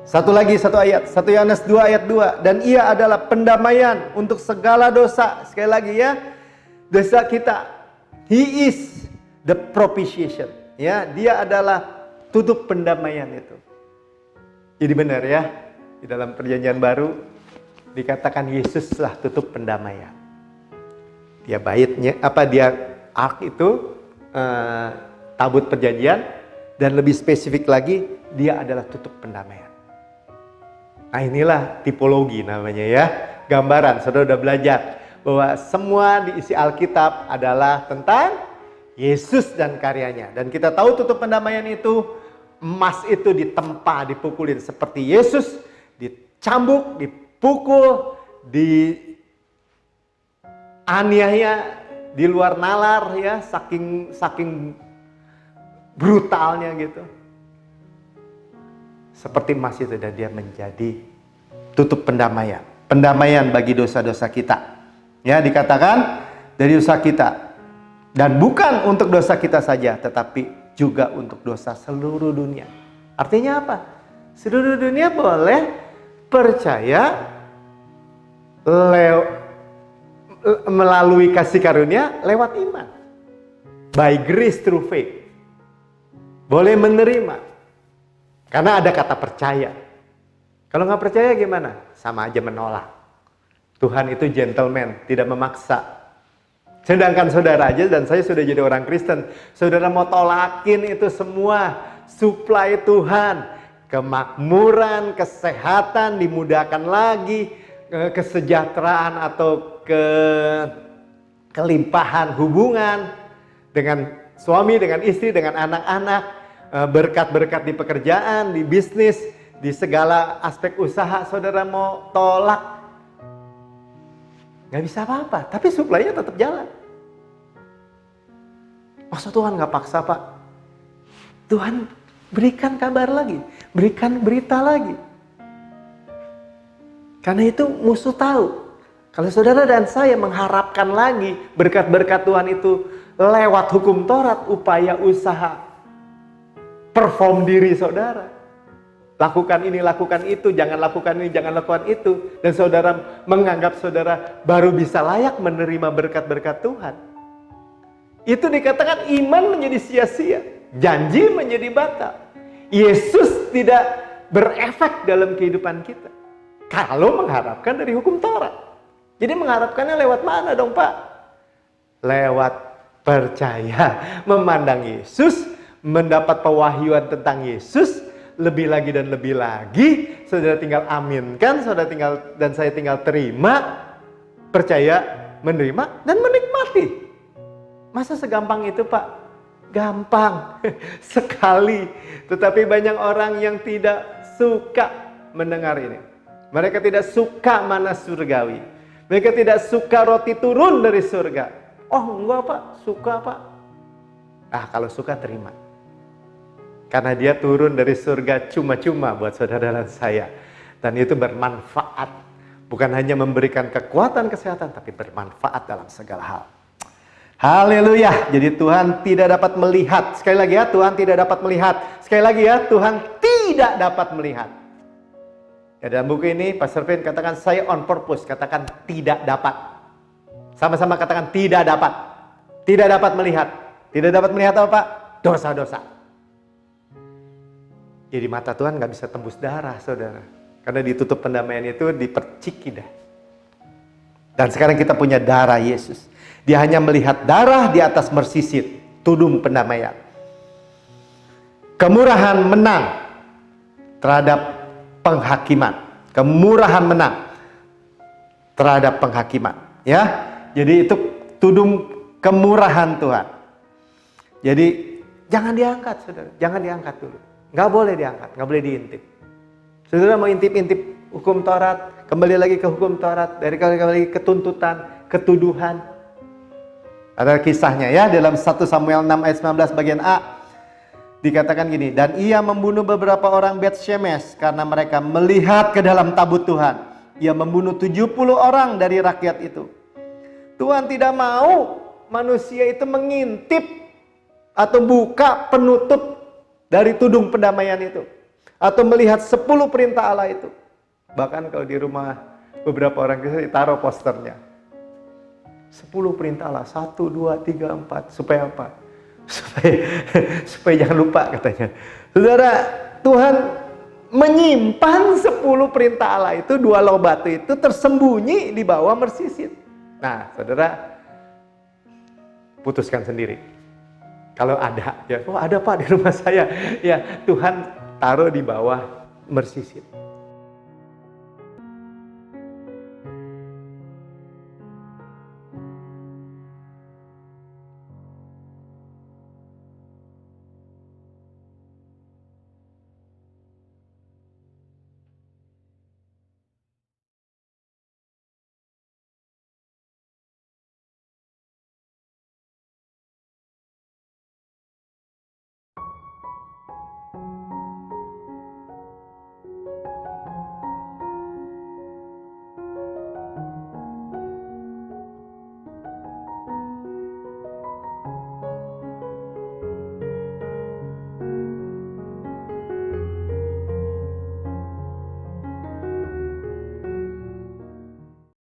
Satu lagi, satu ayat, 1 Yohanes 2 ayat 2. Dan ia adalah pendamaian untuk segala dosa. Sekali lagi ya, dosa kita. He is the propitiation. Ya, dia adalah tutup pendamaian itu. Jadi benar ya, di dalam perjanjian baru dikatakan Yesuslah tutup pendamaian. Dia baitnya, dia ark itu, tabut perjanjian, dan lebih spesifik lagi, dia adalah tutup pendamaian. Nah inilah tipologi namanya ya, gambaran. Saudara udah belajar bahwa semua diisi Alkitab adalah tentang Yesus dan karyanya. Dan kita tahu tutup pendamaian itu, emas itu ditempa, dipukulin seperti Yesus, dicambuk, dipukul, dianiaya, di luar nalar ya, saking brutalnya gitu. Seperti emas itu, dan dia menjadi tutup pendamaian. Pendamaian bagi dosa-dosa kita. Ya, dikatakan dari dosa kita. Dan bukan untuk dosa kita saja, tetapi juga untuk dosa seluruh dunia. Artinya apa? Seluruh dunia boleh percaya melalui kasih karunia lewat iman. By grace through faith. Boleh menerima. Karena ada kata percaya. Kalau nggak percaya gimana? Sama aja menolak. Tuhan itu gentleman, tidak memaksa. Sedangkan saudara aja, dan saya sudah jadi orang Kristen, saudara mau tolakin itu semua supply Tuhan. Kemakmuran, kesehatan, dimudahkan lagi, kesejahteraan atau kelimpahan hubungan dengan suami, dengan istri, dengan anak-anak. Berkat-berkat di pekerjaan, di bisnis, di segala aspek usaha, saudara mau tolak, nggak bisa apa-apa, tapi suplainya tetap jalan. Masa Tuhan nggak paksa Pak? Tuhan berikan kabar lagi, berikan berita lagi. Karena itu musuh tahu, kalau saudara dan saya mengharapkan lagi berkat-berkat Tuhan itu lewat hukum Taurat, upaya usaha, perform diri saudara. Lakukan ini, lakukan itu, jangan lakukan ini, jangan lakukan itu. Dan saudara menganggap saudara baru bisa layak menerima berkat-berkat Tuhan. Itu dikatakan iman menjadi sia-sia. Janji menjadi batal. Yesus tidak berefek dalam kehidupan kita. Kalau mengharapkan dari hukum Taurat. Jadi mengharapkannya lewat mana dong Pak? Lewat percaya, memandang Yesus, mendapat pewahyuan tentang Yesus, lebih lagi dan lebih lagi, saudara tinggal aminkan, saya tinggal terima, percaya, menerima, dan menikmati. Masa segampang itu Pak? Gampang sekali. Tetapi banyak orang yang tidak suka mendengar ini. Mereka tidak suka mana surgawi. Mereka tidak suka roti turun dari surga. Oh enggak Pak, suka Pak. Kalau suka terima. Karena dia turun dari surga cuma-cuma buat saudara dan saya. Dan itu bermanfaat. Bukan hanya memberikan kekuatan kesehatan, tapi bermanfaat dalam segala hal. Haleluya. Jadi Tuhan tidak dapat melihat. Sekali lagi ya, Tuhan tidak dapat melihat. Sekali lagi ya, Tuhan tidak dapat melihat. Ya, dalam buku ini, Pastor Vin katakan, saya on purpose. Katakan tidak dapat. Sama-sama katakan tidak dapat. Tidak dapat melihat. Tidak dapat melihat apa Pak? Dosa-dosa. Jadi mata Tuhan gak bisa tembus darah saudara. Karena ditutup pendamaian itu diperciki dah. Dan sekarang kita punya darah Yesus. Dia hanya melihat darah di atas mersisit. Tudung pendamaian. Kemurahan menang terhadap penghakiman. Kemurahan menang terhadap penghakiman. Ya, jadi itu tudung kemurahan Tuhan. Jadi jangan diangkat saudara. Jangan diangkat dulu. Nggak boleh diangkat, nggak boleh diintip. Saudara mau intip-intip hukum Taurat, kembali lagi ke hukum Taurat, kembali lagi ke tuntutan, ketuduhan. Ada kisahnya ya, dalam 1 Samuel 6 ayat 19 bagian A. Dikatakan gini, dan ia membunuh beberapa orang Bet Shemesh karena mereka melihat ke dalam tabut Tuhan. Ia membunuh 70 orang dari rakyat itu. Tuhan tidak mau manusia itu mengintip atau buka penutup dari tudung pendamaian itu. Atau melihat 10 perintah Allah itu. Bahkan kalau di rumah beberapa orang Kristen ditaruh posternya. 10 perintah Allah, 1, 2, 3, 4. Supaya apa? Supaya jangan lupa katanya. Saudara, Tuhan menyimpan 10 perintah Allah itu, 2 loh batu itu tersembunyi di bawah mersisit. Nah, saudara, putuskan sendiri. Kalau ada, ya, oh ada Pak di rumah saya. Ya, Tuhan taruh di bawah mersisit.